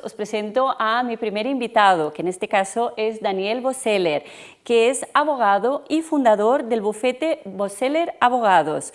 os presento a mi primer invitado, que en este caso es Daniel Boseller, que es abogado y fundador del bufete Boseller Abogados.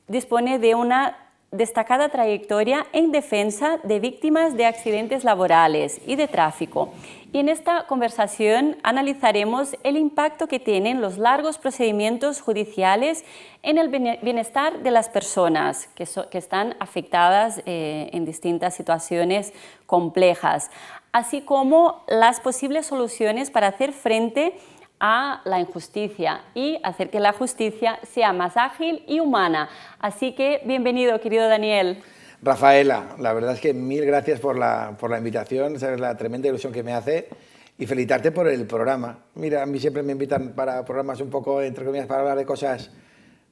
Dispone de una destacada trayectoria en defensa de víctimas de accidentes laborales y de tráfico. Y en esta conversación analizaremos el impacto que tienen los largos procedimientos judiciales en el bienestar de las personas que están afectadas en distintas situaciones complejas, así como las posibles soluciones para hacer frente a la injusticia y hacer que la justicia sea más ágil y humana. Así que bienvenido, querido Daniel. Rafaela, la verdad es que mil gracias por la invitación, sabes la tremenda ilusión que me hace y felicitarte por el programa. Mira, a mí siempre me invitan para programas un poco, entre comillas, para hablar de cosas,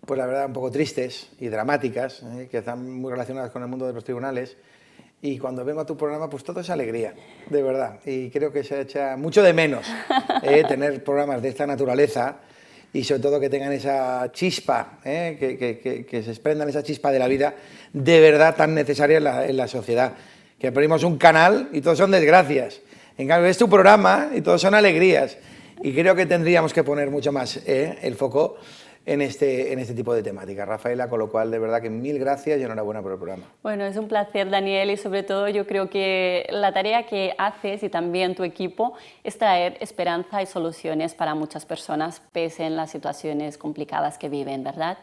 pues la verdad, un poco tristes y dramáticas, que están muy relacionadas con el mundo de los tribunales. Y cuando vengo a tu programa, pues todo es alegría, de verdad. Y creo que se echa mucho de menos tener programas de esta naturaleza y sobre todo que tengan esa chispa, que se desprendan esa chispa de la vida de verdad tan necesaria en la sociedad. Que abrimos un canal y todos son desgracias. En cambio, es tu programa y todos son alegrías. Y creo que tendríamos que poner mucho más el foco en este tipo de temática, Rafaela, con lo cual, de verdad que mil gracias y enhorabuena por el programa. Bueno, es un placer, Daniel, y sobre todo yo creo que la tarea que haces y también tu equipo es traer esperanza y soluciones para muchas personas, pese en las situaciones complicadas que viven, ¿verdad?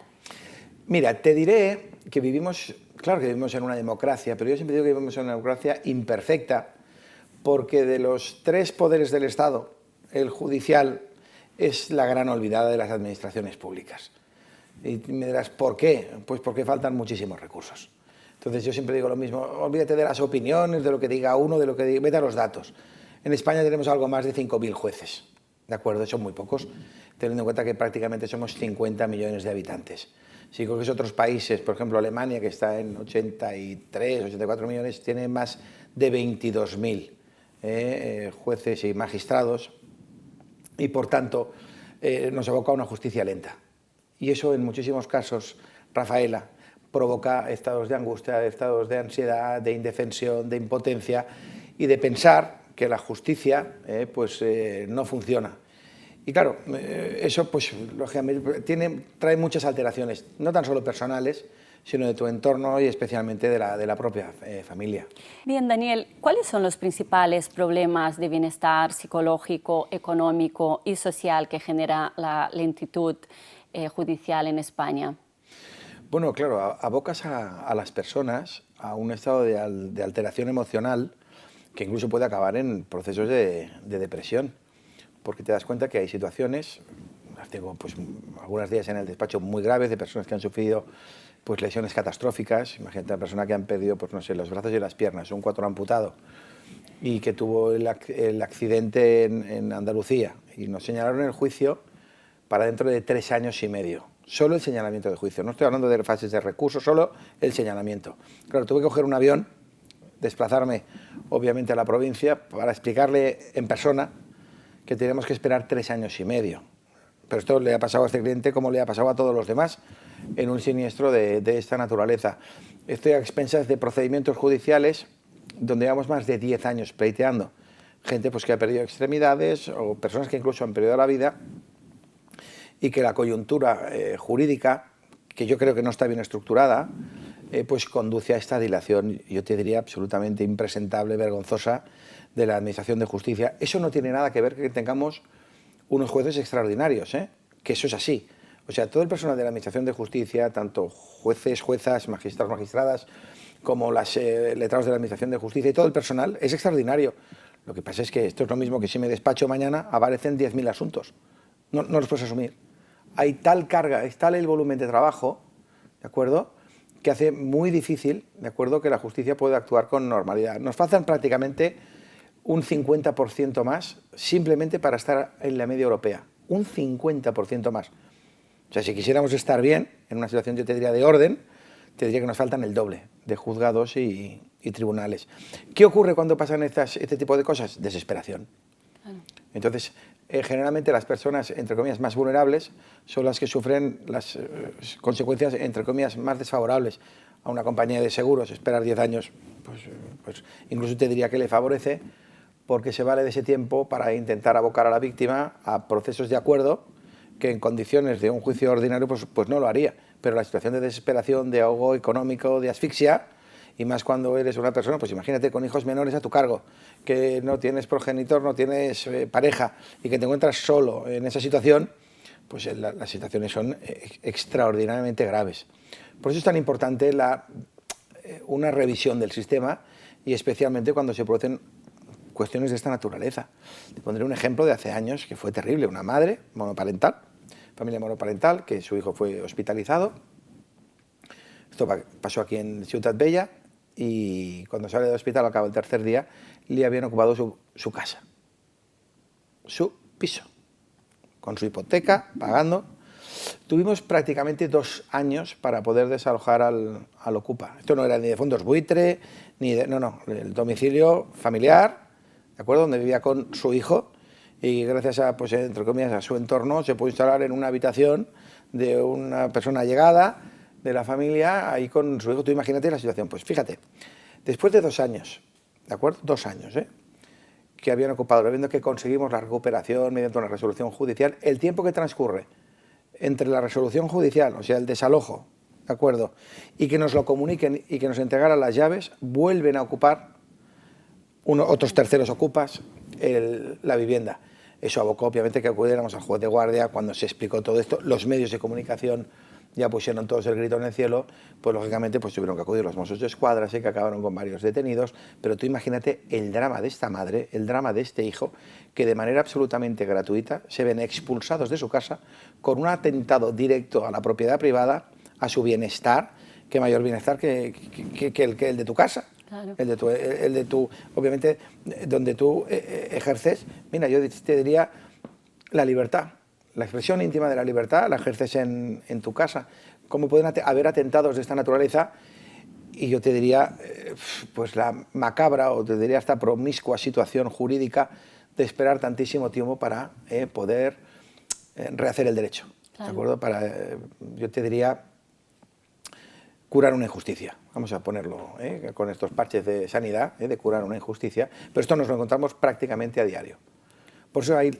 Mira, te diré que vivimos, claro que vivimos en una democracia, pero yo siempre digo que vivimos en una democracia imperfecta, porque de los tres poderes del Estado, el judicial es la gran olvidada de las administraciones públicas. Y me dirás, ¿por qué? Pues porque faltan muchísimos recursos. Entonces yo siempre digo lo mismo, olvídate de las opiniones, de lo que diga uno, de lo que diga, vete a los datos. En España tenemos algo más de 5.000 jueces, ¿de acuerdo? Son muy pocos, teniendo en cuenta que prácticamente somos 50 millones de habitantes. Si coges otros países, por ejemplo Alemania, que está en 83, 84 millones, tiene más de 22.000 jueces y magistrados, y por tanto nos evoca una justicia lenta. Y eso en muchísimos casos, Rafaela, provoca estados de angustia, estados de ansiedad, de indefensión, de impotencia y de pensar que la justicia no funciona. Y claro, eso pues lógicamente trae muchas alteraciones, no tan solo personales, sino de tu entorno y especialmente de la propia familia. Bien, Daniel, ¿cuáles son los principales problemas de bienestar psicológico, económico y social que genera la lentitud judicial en España? Bueno, claro, abocas a las personas a un estado de alteración emocional que incluso puede acabar en procesos de depresión, porque te das cuenta que hay situaciones, las tengo pues algunas de ellas en el despacho muy graves, de personas que han sufrido pues lesiones catastróficas. Imagínate una persona que han perdido pues no sé, los brazos y las piernas, un cuatro amputado, y que tuvo el accidente en Andalucía, y nos señalaron el juicio para dentro de 3 años y medio. Solo el señalamiento del juicio, no estoy hablando de fases de recurso, solo el señalamiento. Claro, tuve que coger un avión, desplazarme obviamente a la provincia para explicarle en persona que tenemos que esperar 3 años y medio. Pero esto le ha pasado a este cliente como le ha pasado a todos los demás en un siniestro de esta naturaleza. Estoy a expensas de procedimientos judiciales donde llevamos más de 10 años pleiteando. Gente pues, que ha perdido extremidades o personas que incluso han perdido la vida y que la coyuntura jurídica, que yo creo que no está bien estructurada, pues conduce a esta dilación, yo te diría absolutamente impresentable, vergonzosa, de la Administración de Justicia. Eso no tiene nada que ver que tengamos unos jueces extraordinarios, que eso es así. O sea, todo el personal de la Administración de Justicia, tanto jueces, juezas, magistrados, magistradas, como los letrados de la Administración de Justicia y todo el personal es extraordinario. Lo que pasa es que esto es lo mismo que si me despacho mañana aparecen 10.000 asuntos. No los puedes asumir. Hay tal carga, es tal el volumen de trabajo, ¿de acuerdo?, que hace muy difícil, ¿de acuerdo?, que la justicia pueda actuar con normalidad. Nos faltan prácticamente un 50% más simplemente para estar en la media europea. Un 50% más. O sea, si quisiéramos estar bien, en una situación, yo te diría, de orden, te diría que nos faltan el doble de juzgados y tribunales. ¿Qué ocurre cuando pasan este tipo de cosas? Desesperación. Entonces, generalmente las personas, entre comillas, más vulnerables son las que sufren las consecuencias, entre comillas, más desfavorables. a una compañía de seguros esperar 10 años, pues incluso te diría que le favorece, porque se vale de ese tiempo para intentar abocar a la víctima a procesos de acuerdo que en condiciones de un juicio ordinario pues no lo haría. Pero la situación de desesperación, de ahogo económico, de asfixia, y más cuando eres una persona, pues imagínate, con hijos menores a tu cargo, que no tienes progenitor, no tienes pareja y que te encuentras solo en esa situación, pues las situaciones son extraordinariamente graves. Por eso es tan importante una revisión del sistema, y especialmente cuando se producen cuestiones de esta naturaleza. Te pondré un ejemplo de hace años que fue terrible. Una madre monoparental, familia monoparental, que su hijo fue hospitalizado. Esto pasó aquí en Ciutat Bella, y cuando sale del hospital, al cabo del tercer día, le habían ocupado su casa, su piso, con su hipoteca, pagando. Tuvimos prácticamente 2 años para poder desalojar al ocupa. Esto no era ni de fondos buitre, ni de... No, el domicilio familiar, ¿de acuerdo?, donde vivía con su hijo, y gracias a, pues entre comillas, a su entorno, se pudo instalar en una habitación de una persona allegada de la familia, ahí con su hijo. Tú imagínate la situación. Pues fíjate, después de 2 años, ¿de acuerdo?, 2 años, que habían ocupado, viendo que conseguimos la recuperación mediante una resolución judicial, el tiempo que transcurre entre la resolución judicial, o sea, el desalojo, ¿de acuerdo?, y que nos lo comuniquen y que nos entregaran las llaves, vuelven a ocupar otros terceros ocupas la vivienda. Eso abocó, obviamente, que acudiéramos al juez de guardia. Cuando se explicó todo esto, los medios de comunicación ya pusieron todos el grito en el cielo, pues lógicamente pues tuvieron que acudir los Mossos de Escuadra, que acabaron con varios detenidos. Pero tú imagínate el drama de esta madre, el drama de este hijo, que de manera absolutamente gratuita se ven expulsados de su casa con un atentado directo a la propiedad privada, a su bienestar, que mayor bienestar que el de tu casa. Claro. El de tu, obviamente, donde tú ejerces. Mira, yo te diría la libertad. La expresión íntima de la libertad la ejerces en tu casa. ¿Cómo pueden haber atentados de esta naturaleza? Y yo te diría, pues la macabra, o te diría hasta promiscua situación jurídica de esperar tantísimo tiempo para poder rehacer el derecho. Claro. ¿De acuerdo? Yo te diría, curar una injusticia. Vamos a ponerlo con estos parches de sanidad, de curar una injusticia. Pero esto nos lo encontramos prácticamente a diario. Por eso hay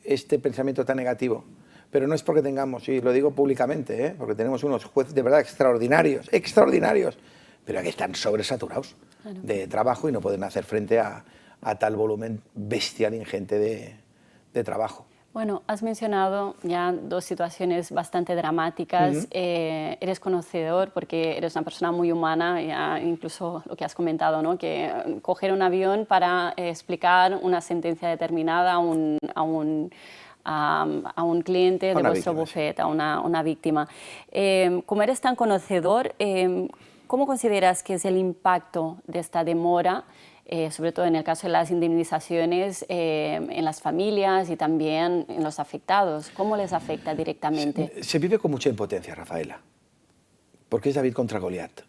este pensamiento tan negativo, pero no es porque tengamos, y lo digo públicamente, porque tenemos unos jueces de verdad extraordinarios, pero que están sobresaturados de trabajo y no pueden hacer frente a tal volumen bestial, ingente de trabajo. Bueno, has mencionado ya 2 situaciones bastante dramáticas. Eres conocedor porque eres una persona muy humana, ya incluso lo que has comentado, ¿no?, que coger un avión para explicar una sentencia determinada a un cliente de vuestro bufete, a una víctima. Como eres tan conocedor, ¿cómo consideras que es el impacto de esta demora, sobre todo en el caso de las indemnizaciones, en las familias y también en los afectados? ¿Cómo les afecta directamente? Se vive con mucha impotencia, Rafaela, porque es David contra Goliat.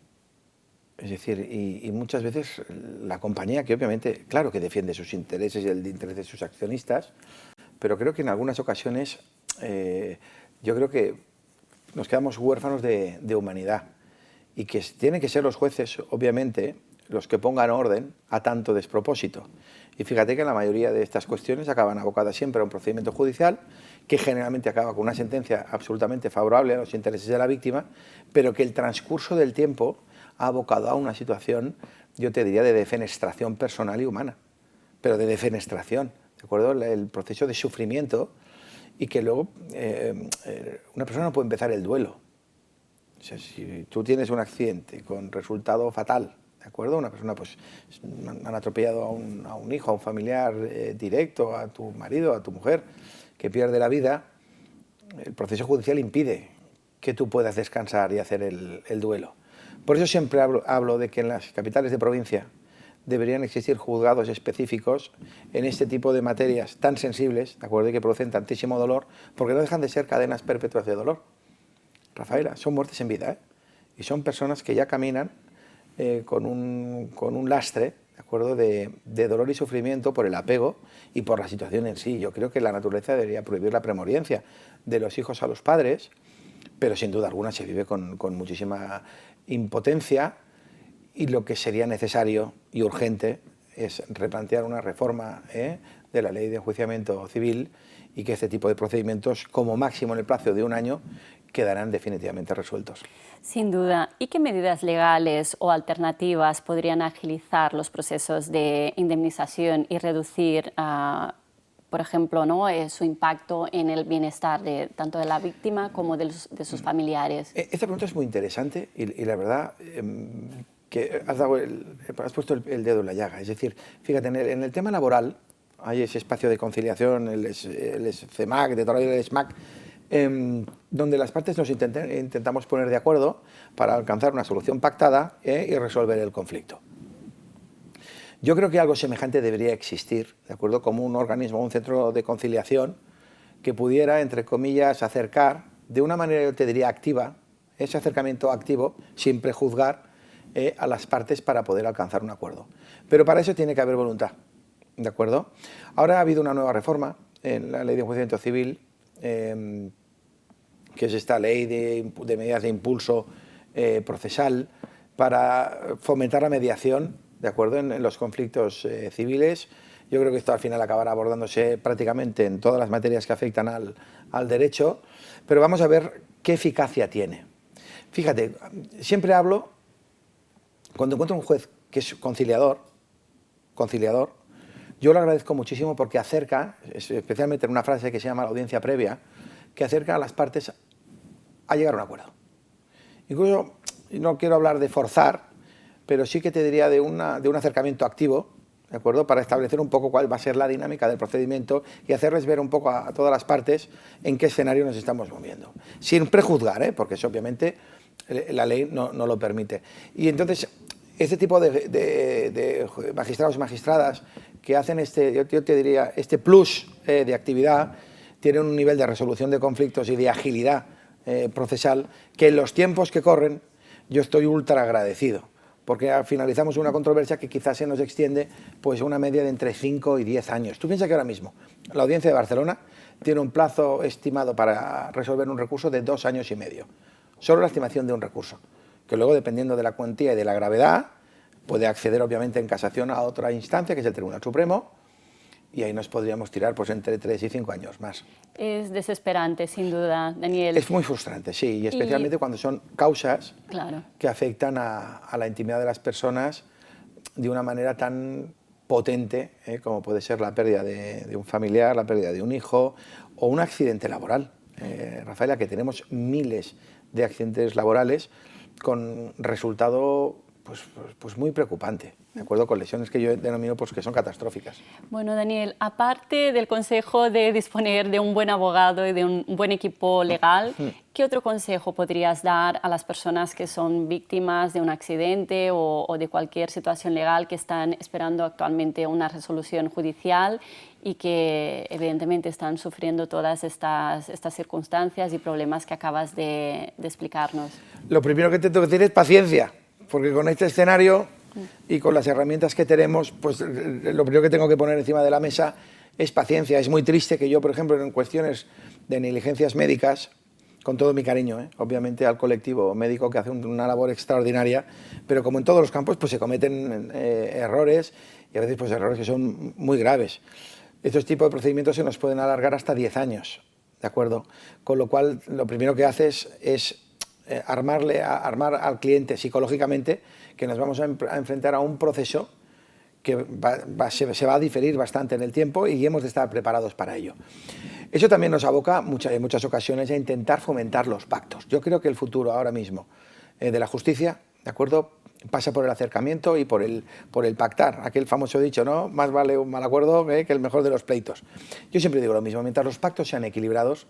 Es decir, y muchas veces la compañía, que obviamente, claro que defiende sus intereses y el interés de sus accionistas, pero creo que en algunas ocasiones yo creo que nos quedamos huérfanos de humanidad, y que tienen que ser los jueces, obviamente, los que pongan orden a tanto despropósito. Y fíjate que la mayoría de estas cuestiones acaban abocadas siempre a un procedimiento judicial, que generalmente acaba con una sentencia absolutamente favorable a los intereses de la víctima, pero que el transcurso del tiempo ha abocado a una situación, yo te diría, de defenestración personal y humana, pero de defenestración, ¿de acuerdo? El proceso de sufrimiento, y que luego una persona no puede empezar el duelo. O sea, si tú tienes un accidente con resultado fatal, ¿de acuerdo? Una persona, pues, han atropellado a un hijo, a un familiar directo, a tu marido, a tu mujer, que pierde la vida, el proceso judicial impide que tú puedas descansar y hacer el duelo. Por eso siempre hablo de que en las capitales de provincia deberían existir juzgados específicos en este tipo de materias tan sensibles, ¿de acuerdo?, y que producen tantísimo dolor, porque no dejan de ser cadenas perpetuas de dolor. Rafaela, son muertes en vida, y son personas que ya caminan con un lastre, ¿de acuerdo?, de dolor y sufrimiento por el apego y por la situación en sí. Yo creo que la naturaleza debería prohibir la premoriencia de los hijos a los padres, pero sin duda alguna se vive con muchísima impotencia, y lo que sería necesario y urgente es replantear una reforma de la ley de enjuiciamiento civil, y que este tipo de procedimientos, como máximo en el plazo de un año, quedarán definitivamente resueltos. Sin duda. ¿Y qué medidas legales o alternativas podrían agilizar los procesos de indemnización y reducir, por ejemplo, ¿no?, su impacto en el bienestar tanto de la víctima como de sus familiares? Esta pregunta es muy interesante y la verdad que has puesto el dedo en la llaga. Es decir, fíjate, en el tema laboral hay ese espacio de conciliación, el CEMAC, de toda la vida el SMAC, donde las partes nos intentamos poner de acuerdo para alcanzar una solución pactada y resolver el conflicto. Yo creo que algo semejante debería existir, ¿de acuerdo?, como un organismo, un centro de conciliación que pudiera, entre comillas, acercar de una manera, yo te diría, activa, ese acercamiento activo, sin prejuzgar a las partes para poder alcanzar un acuerdo. Pero para eso tiene que haber voluntad, ¿de acuerdo? Ahora ha habido una nueva reforma en la ley de enjuiciamiento civil, que es esta ley de medidas de impulso procesal para fomentar la mediación, ¿de acuerdo?, en los conflictos civiles. Yo creo que esto al final acabará abordándose prácticamente en todas las materias que afectan al derecho, pero vamos a ver qué eficacia tiene. Fíjate, siempre hablo, cuando encuentro un juez que es conciliador, yo lo agradezco muchísimo porque acerca, especialmente en una frase que se llama la audiencia previa, que acerca a las partes a llegar a un acuerdo. Incluso, no quiero hablar de forzar, pero sí que te diría de un acercamiento activo, ¿de acuerdo?, para establecer un poco cuál va a ser la dinámica del procedimiento y hacerles ver un poco a todas las partes en qué escenario nos estamos moviendo. Sin prejuzgar, porque eso obviamente la ley no lo permite. Y entonces, este tipo de magistrados y magistradas que hacen yo te diría, este plus de actividad, tienen un nivel de resolución de conflictos y de agilidad procesal que en los tiempos que corren yo estoy ultra agradecido, porque finalizamos una controversia que quizás se nos extiende pues una media de entre 5 y 10 años. Tú piensas que ahora mismo la Audiencia de Barcelona tiene un plazo estimado para resolver un recurso de 2 años y medio. Solo la estimación de un recurso, que luego, dependiendo de la cuantía y de la gravedad, puede acceder obviamente en casación a otra instancia, que es el Tribunal Supremo, y ahí nos podríamos tirar pues entre 3 y 5 años más. Es desesperante, sin duda, Daniel. Es muy frustrante, sí, y especialmente cuando son causas que afectan a la intimidad de las personas de una manera tan potente como puede ser la pérdida de un familiar, la pérdida de un hijo o un accidente laboral. Rafaela, que tenemos miles de accidentes laborales con resultado pues muy preocupante, ¿de acuerdo?, con lesiones que yo denomino pues que son catastróficas. Bueno, Daniel, aparte del consejo de disponer de un buen abogado y de un buen equipo legal, ¿qué otro consejo podrías dar a las personas que son víctimas de un accidente o de cualquier situación legal que están esperando actualmente una resolución judicial y que evidentemente están sufriendo todas estas circunstancias y problemas que acabas de explicarnos? Lo primero que te tengo que decir es paciencia, porque con este escenario y con las herramientas que tenemos, pues lo primero que tengo que poner encima de la mesa es paciencia. Es muy triste que yo, por ejemplo, en cuestiones de negligencias médicas, con todo mi cariño, obviamente, al colectivo médico que hace una labor extraordinaria, pero como en todos los campos, pues se cometen errores, y a veces pues errores que son muy graves. Estos tipos de procedimientos se nos pueden alargar hasta 10 años, ¿de acuerdo? Con lo cual, lo primero que haces es armar al cliente psicológicamente que nos vamos a enfrentar a un proceso que se va a diferir bastante en el tiempo y hemos de estar preparados para ello. Eso también nos aboca en muchas ocasiones a intentar fomentar los pactos. Yo creo que el futuro ahora mismo de la justicia, ¿de acuerdo?, pasa por el acercamiento y por el pactar. Aquel famoso dicho, ¿no?, más vale un mal acuerdo que el mejor de los pleitos. Yo siempre digo lo mismo, mientras los pactos sean equilibrados,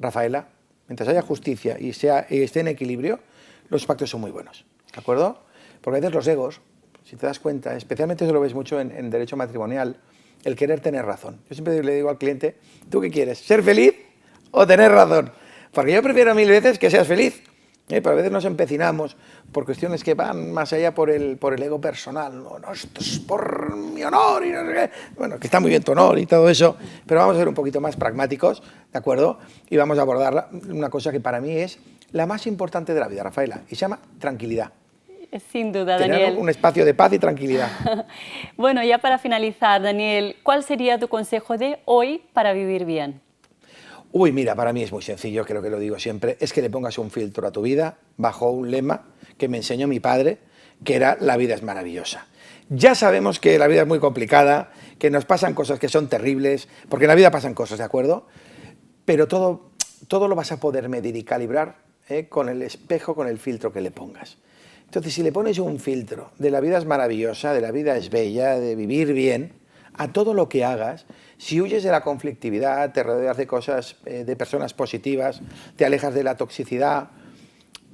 Rafaela, mientras haya justicia y esté en equilibrio, los pactos son muy buenos, ¿de acuerdo? Porque a veces los egos, si te das cuenta, especialmente eso lo ves mucho en derecho matrimonial, el querer tener razón. Yo siempre le digo al cliente, ¿tú qué quieres? ¿Ser feliz o tener razón? Porque yo prefiero 1000 veces que seas feliz. Pero a veces nos empecinamos por cuestiones que van más allá por el ego personal. No, esto es por mi honor y no sé qué. Bueno, que está muy bien tu honor y todo eso, pero vamos a ser un poquito más pragmáticos, ¿de acuerdo? Y vamos a abordar una cosa que para mí es la más importante de la vida, Rafaela, y se llama tranquilidad. Sin duda, Tener Daniel. un espacio de paz y tranquilidad. Bueno, ya para finalizar, Daniel, ¿cuál sería tu consejo de hoy para vivir bien? Uy, mira, para mí es muy sencillo, creo que lo digo siempre, es que le pongas un filtro a tu vida bajo un lema que me enseñó mi padre, que era la vida es maravillosa. Ya sabemos que la vida es muy complicada, que nos pasan cosas que son terribles, porque en la vida pasan cosas, ¿de acuerdo? Pero todo lo vas a poder medir y calibrar con el espejo, con el filtro que le pongas. Entonces, si le pones un filtro de la vida es maravillosa, de la vida es bella, de vivir bien, a todo lo que hagas, si huyes de la conflictividad, te rodeas de cosas, de personas positivas, te alejas de la toxicidad,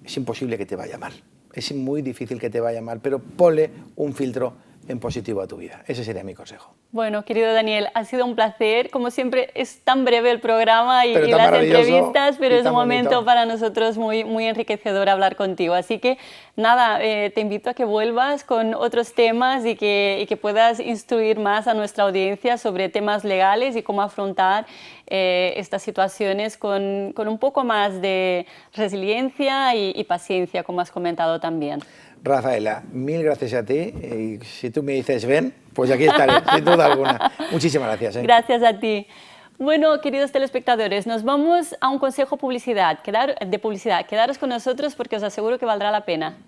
es imposible que te vaya mal. Es muy difícil que te vaya mal, pero ponle un filtro en positivo a tu vida. Ese sería mi consejo. Bueno, querido Daniel, ha sido un placer. Como siempre, es tan breve el programa y Pero las entrevistas, pero es un momento bonito para nosotros muy enriquecedor hablar contigo. Así que, nada, te invito a que vuelvas con otros temas y que puedas instruir más a nuestra audiencia sobre temas legales y cómo afrontar estas situaciones con un poco más de resiliencia y paciencia, como has comentado también. Rafaela, mil gracias a ti. Y si tú me dices ven, pues aquí estaré, sin duda alguna. Muchísimas gracias. Gracias a ti. Bueno, queridos telespectadores, nos vamos a un consejo de publicidad. Quedaros con nosotros porque os aseguro que valdrá la pena.